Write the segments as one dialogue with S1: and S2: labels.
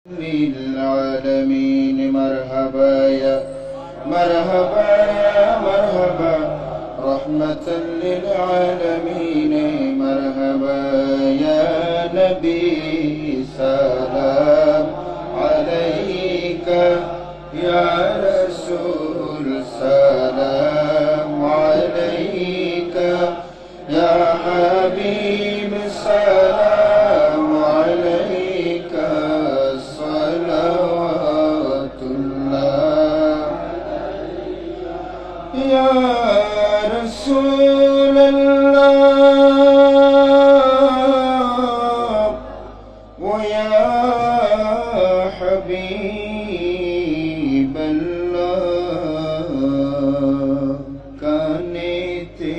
S1: للعالمين مرحبا يا مرحبا يا مرحبا رحمة للعالمين مرحبا يا نبي سلام عليك يا رسول سلام عليك يا حبيب سلام عليك صلوات الله يا رسول الله ويا حبيب الله কানেতে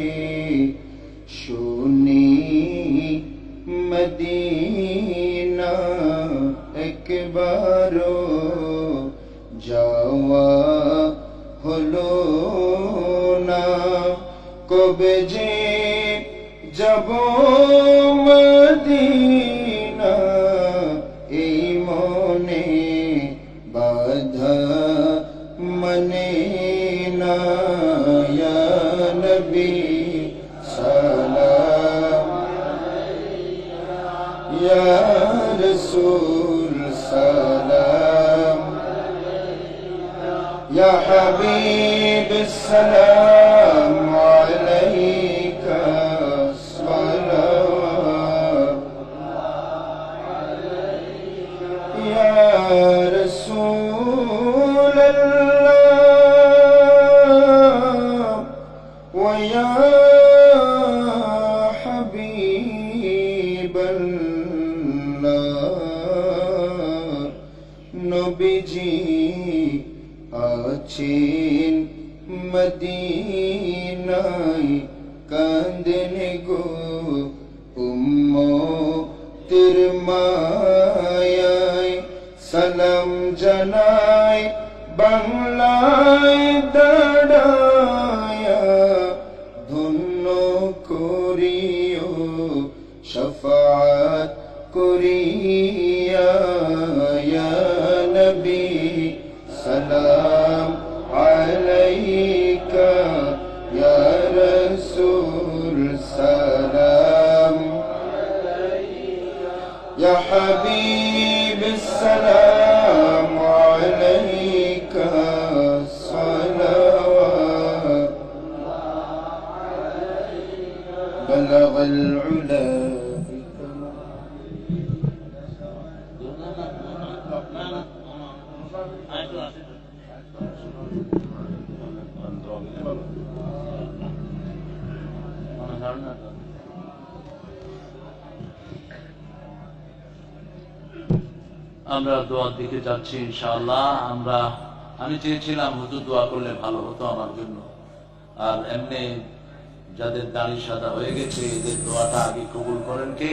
S1: শুনি মদিনা একবারও যাওয়া হলো না কবে যে যাব মদিনা এই মনে বাধা মানে না ইয়া নবী সালাম ইয়া রাসূল সালাম ইয়া হাবিব সালাম আলাইকা সালাওয়াত ইয়া রাসূল আল্লাহ ওয়া ইয়া হাবিব আল্লাহ নবীজি আছেন মদিনায় কাঁদেন গো উম্মতের মায়ায় সালাম জানাই বাংলায় দাঁড়ায়া ধন্য করিও শফাআত করিয়া ইয়া নবী সালাম আলাইকা ইয়া রাসূল সালাম ইয়া হাবিব সালাম আলাইকা সালাওয়াত বালাগাল উলা
S2: আমরা দোয়ার দিকে যাচ্ছি ইনশাআল্লাহ। আমি চেয়েছিলাম হুজুর দোয়া করলে ভালো হতো আমার জন্য, আর এমনি যাদের দাড়ি সাদা হয়ে গেছে এদের দোয়াটা আগে কবুল করেন কে?